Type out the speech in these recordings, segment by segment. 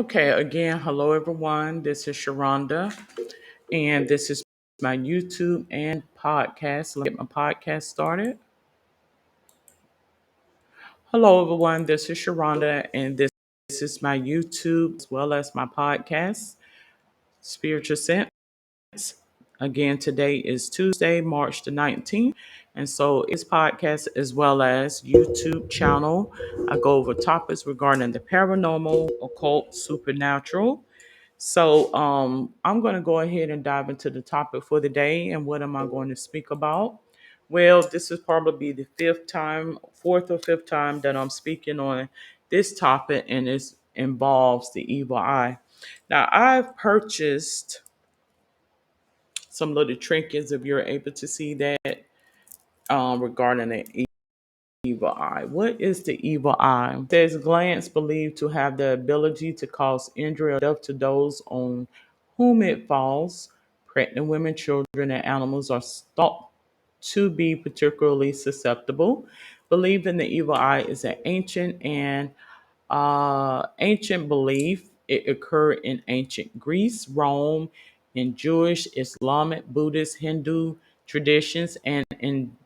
Okay, again, hello everyone. This is Sharonda, and this is my YouTube and podcast. Let me get my podcast started. Hello everyone. This is Sharonda, and this is my YouTube as well as my podcast, Spiritual Sense. Again, today is Tuesday, March the 19th. And so it's podcast as well as YouTube channel. I go over topics regarding the paranormal, occult, supernatural. So I'm going to go ahead and dive into the topic for the day. And what am I going to speak about? Well, this is probably the fourth or fifth time that I'm speaking on this topic, and it involves the evil eye. Now, I've purchased some little trinkets if you're able to see that regarding the evil eye. What is the evil eye? It says glance believed to have the ability to cause injury or death to those on whom it falls. Pregnant women, children, and animals are thought to be particularly susceptible. Belief in the evil eye is an ancient belief. It occurred in ancient Greece, Rome, in Jewish, Islamic, Buddhist, Hindu traditions, and in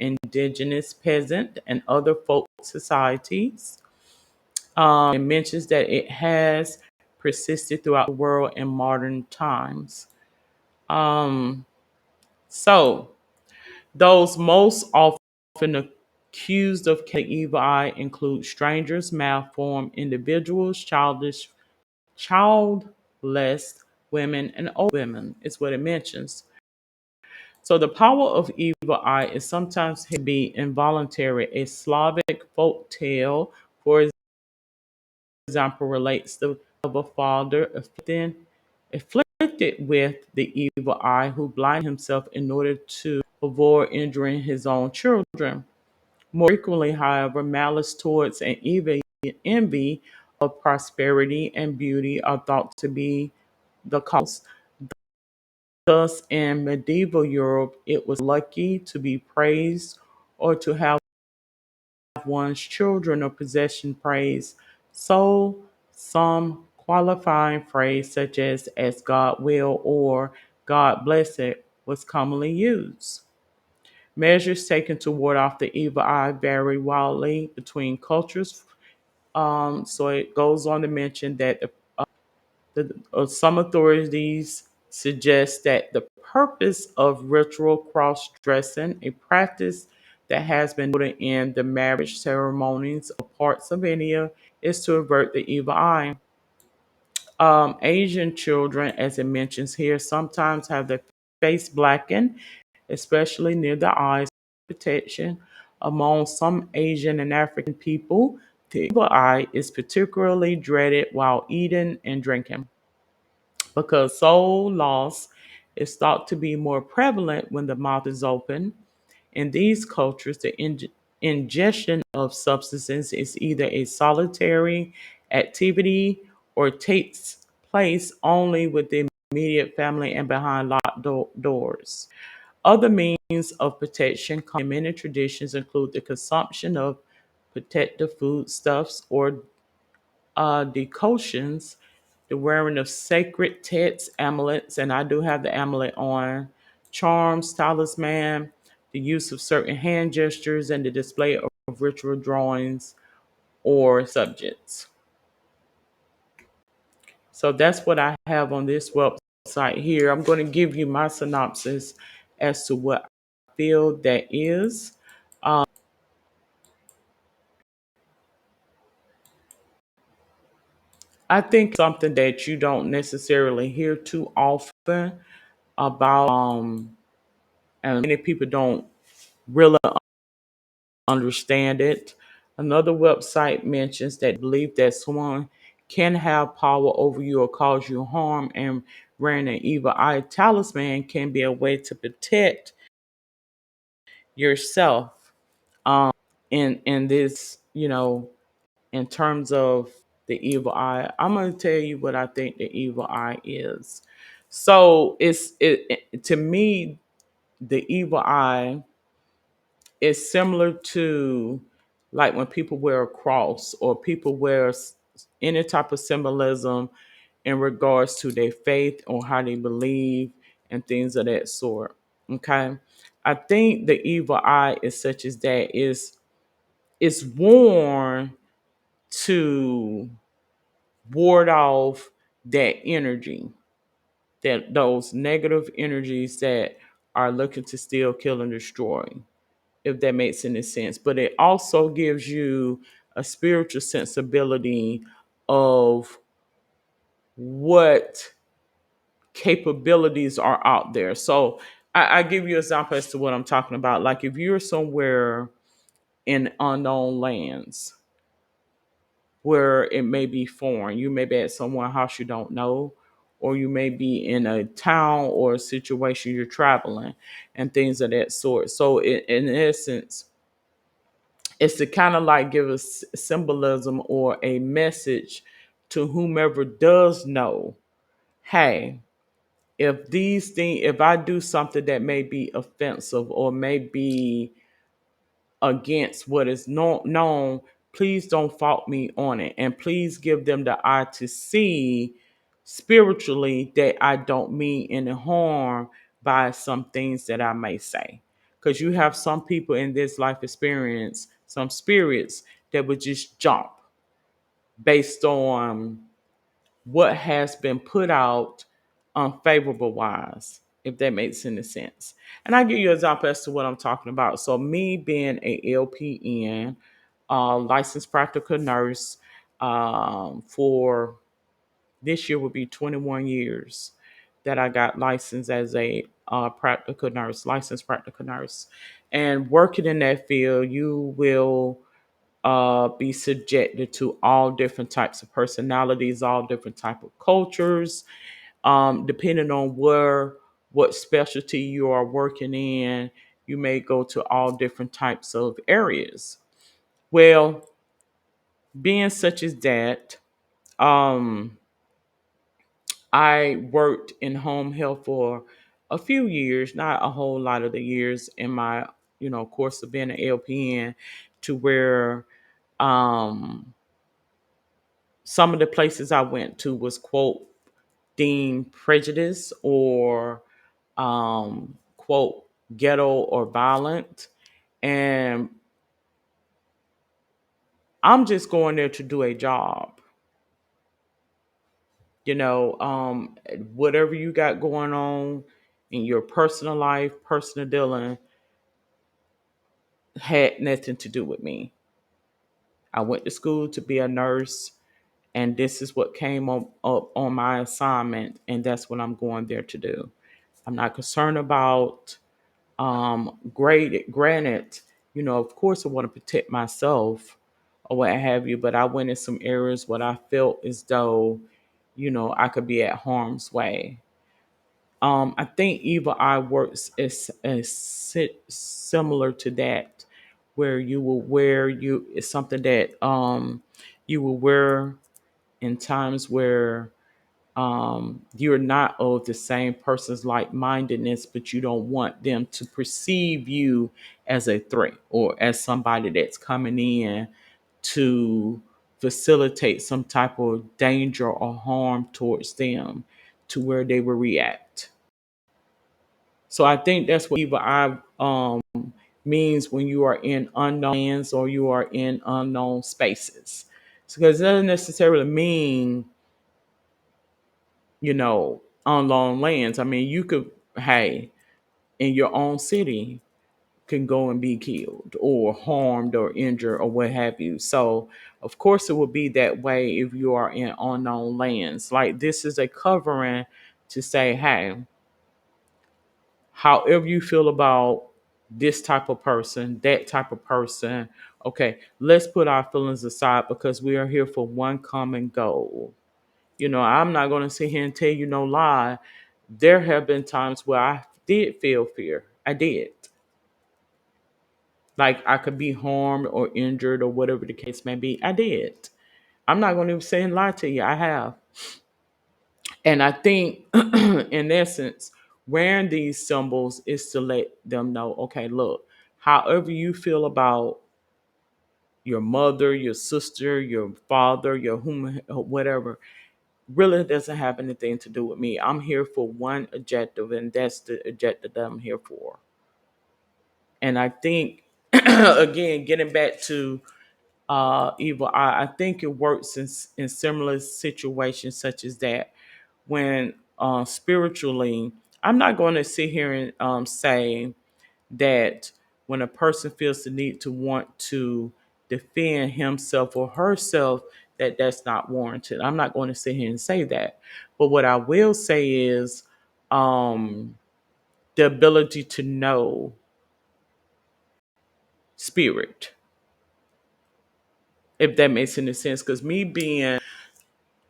indigenous peasant and other folk societies. It mentions that it has persisted throughout the world in modern times. Um, so those most often accused of the evil eye include strangers, malformed individuals, childless women, and old women, is what it mentions. So the power of evil eye is sometimes to be involuntary. A Slavic folk tale, for example, relates the of a father afflicted with the evil eye who blinded himself in order to avoid injuring his own children. More frequently, however, malice towards and even envy of prosperity and beauty are thought to be the cause. Thus, in medieval Europe, it was lucky to be praised or to have one's children or possession praised. So, some qualifying phrase such as God will or God bless it was commonly used. Measures taken to ward off the evil eye vary wildly between cultures. So it goes on to mention that some authorities suggest that the purpose of ritual cross dressing, a practice that has been noted in the marriage ceremonies of parts of India, is to avert the evil eye. Asian children, as it mentions here, sometimes have their face blackened, especially near the eyes, protection. Among some Asian and African people, the evil eye is particularly dreaded while eating and drinking because soul loss is thought to be more prevalent when the mouth is open. In these cultures, the ingestion of substances is either a solitary activity or takes place only with the immediate family and behind locked doors. Other means of protection in many traditions include the consumption of protective foodstuffs or decoctions, the wearing of sacred texts, amulets, and I do have the amulet on, charms, talisman, the use of certain hand gestures, and the display of ritual drawings or subjects. So that's what I have on this website here. I'm going to give you my synopsis as to what I feel that is. I think something that you don't necessarily hear too often about, and many people don't really understand it. Another website mentions that belief that someone can have power over you or cause you harm, and wearing an evil eye talisman can be a way to protect yourself. In this, in terms of the evil eye, I'm going to tell you what I think the evil eye is. So to me, the evil eye is similar to like when people wear a cross or people wear any type of symbolism in regards to their faith or how they believe and things of that sort. Okay. I think the evil eye is such as that is it's worn to ward off that energy, that those negative energies that are looking to steal, kill, and destroy, if that makes any sense. But it also gives you a spiritual sensibility of what capabilities are out there. So I give you an example as to what I'm talking about. Like if you're somewhere in unknown lands where it may be foreign, you may be at someone's house you don't know, or you may be in a town or a situation you're traveling and things of that sort. So in essence, it's to kind of like give us symbolism or a message to whomever does know, hey, if I do something that may be offensive or may be against what is known, please don't fault me on it. And please give them the eye to see spiritually that I don't mean any harm by some things that I may say. Because you have some people in this life experience, some spirits that would just jump based on what has been put out unfavorable wise, if that makes any sense. And I give you an example as to what I'm talking about. So me being a LPN, licensed practical nurse, for this year would be 21 years that I got licensed as a practical nurse, licensed practical nurse. And working in that field, you will be subjected to all different types of personalities, all different type of cultures, depending on what specialty you are working in. You may go to all different types of areas. Well, being such as that, um, I worked in home health for a few years, not a whole lot of the years in my course of being an LPN, to where um, some of the places I went to was quote deemed prejudice or quote ghetto or violent, and I'm just going there to do a job. Whatever you got going on in your personal life, personal dealing, had nothing to do with me. I went to school to be a nurse, and this is what came up on my assignment, and that's what I'm going there to do. I'm not concerned about granted, of course I want to protect myself or what have you, but I went in some areas where I felt as though, I could be at harm's way. I think evil eye works is similar to that, where you will wear you it's something that you will wear in times where you're not of the same person's like mindedness, but you don't want them to perceive you as a threat or as somebody that's coming in to facilitate some type of danger or harm towards them to where they will react. So I think that's what evil eye means when you are in unknown lands or you are in unknown spaces. Because it doesn't necessarily mean, unknown lands. I mean, you could, hey, in your own city, can go and be killed or harmed or injured or what have you. So, of course, it would be that way if you are in unknown lands. Like this is a covering to say, hey, however you feel about this type of person, that type of person, okay, let's put our feelings aside because we are here for one common goal. I'm not going to sit here and tell you no lie. There have been times where I did feel fear. I did. Like I could be harmed or injured or whatever the case may be. I did. I'm not going to say and lie to you. I have. And I think, in essence, wearing these symbols is to let them know, okay, look, however you feel about your mother, your sister, your father, your whom, whatever, really doesn't have anything to do with me. I'm here for one objective, and that's the objective that I'm here for. And I think, again, getting back to evil eye, I think it works in similar situations such as that. When spiritually, I'm not going to sit here and say that when a person feels the need to want to defend himself or herself, that that's not warranted. I'm not going to sit here and say that. But what I will say is um, the ability to know spirit, if that makes any sense. Because me being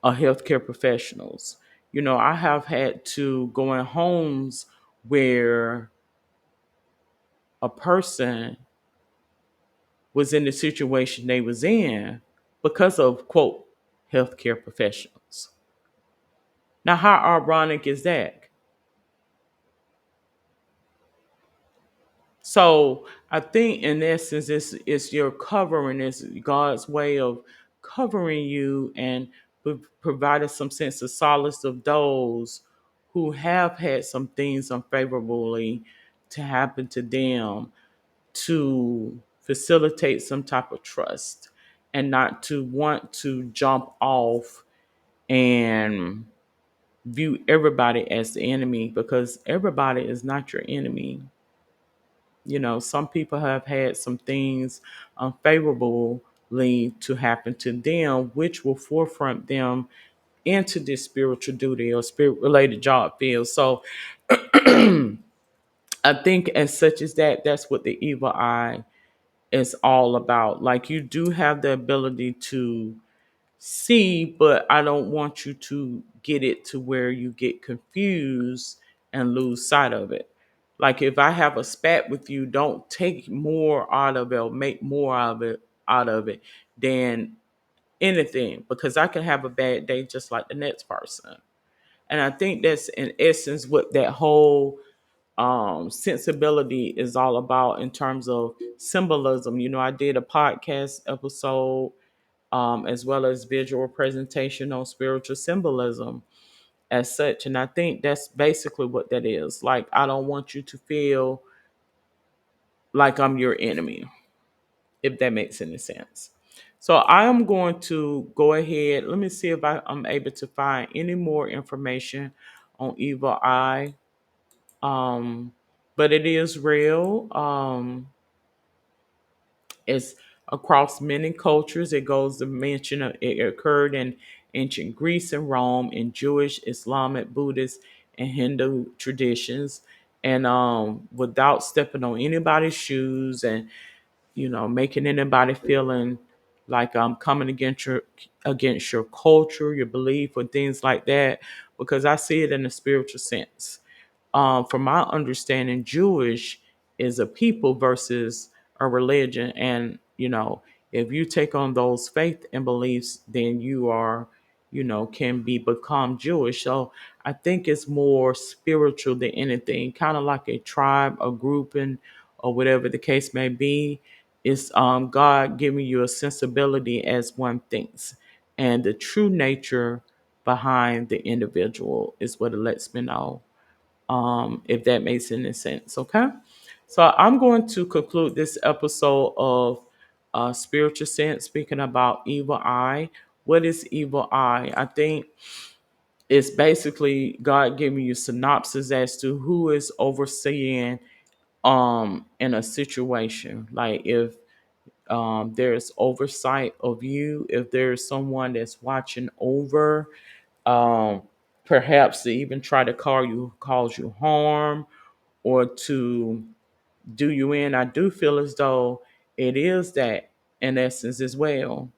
a healthcare professionals, I have had to go in homes where a person was in the situation they was in because of quote healthcare professionals. Now, how ironic is that? So I think in essence, it's your covering, it's God's way of covering you and providing some sense of solace of those who have had some things unfavorably to happen to them, to facilitate some type of trust and not to want to jump off and view everybody as the enemy, because everybody is not your enemy. Some people have had some things unfavorably to happen to them, which will forefront them into this spiritual duty or spirit related job field. So I think as such as that's what the evil eye is all about. Like, you do have the ability to see, but I don't want you to get it to where you get confused and lose sight of it. Like, if I have a spat with you, don't take more out of it or make more out of it than anything, because I can have a bad day just like the next person. And I think that's in essence what that whole sensibility is all about in terms of symbolism. I did a podcast episode as well as visual presentation on spiritual symbolism as such. And I think that's basically what that is. Like, I don't want you to feel like I'm your enemy, if that makes any sense. So I am going to go ahead. Let me see if I'm able to find any more information on evil eye. Um, but it is real. It's across many cultures. It goes to mention it occurred in ancient Greece and Rome, in Jewish, Islamic, Buddhist, and Hindu traditions. And without stepping on anybody's shoes and making anybody feeling like I'm coming against your culture, your belief, or things like that, because I see it in a spiritual sense. From my understanding, Jewish is a people versus a religion. And, if you take on those faith and beliefs, then you are, can become Jewish. So I think it's more spiritual than anything, kind of like a tribe, a grouping, or whatever the case may be. It's God giving you a sensibility as one thinks. And the true nature behind the individual is what it lets me know, if that makes any sense. Okay. So I'm going to conclude this episode of Spiritual Sense, speaking about evil eye. What is evil eye? I think it's basically God giving you synopsis as to who is overseeing in a situation. Like, if there's oversight of you, if there's someone that's watching over, um, perhaps to even try to cause you harm or to do you in. I do feel as though it is that in essence as well.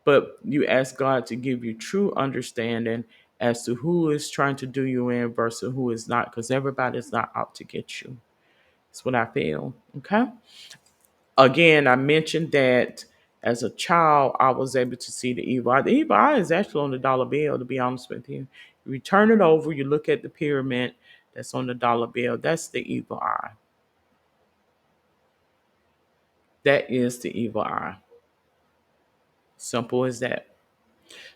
But you ask God to give you true understanding as to who is trying to do you in versus who is not, because everybody's not out to get you. That's what I feel. Okay. Again, I mentioned that as a child, I was able to see the evil eye. The evil eye is actually on the dollar bill, to be honest with you. You turn it over, you look at the pyramid that's on the dollar bill. That's the evil eye. That is the evil eye. Simple as that.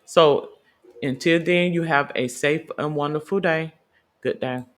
So until then, you have a safe and wonderful day. Good day.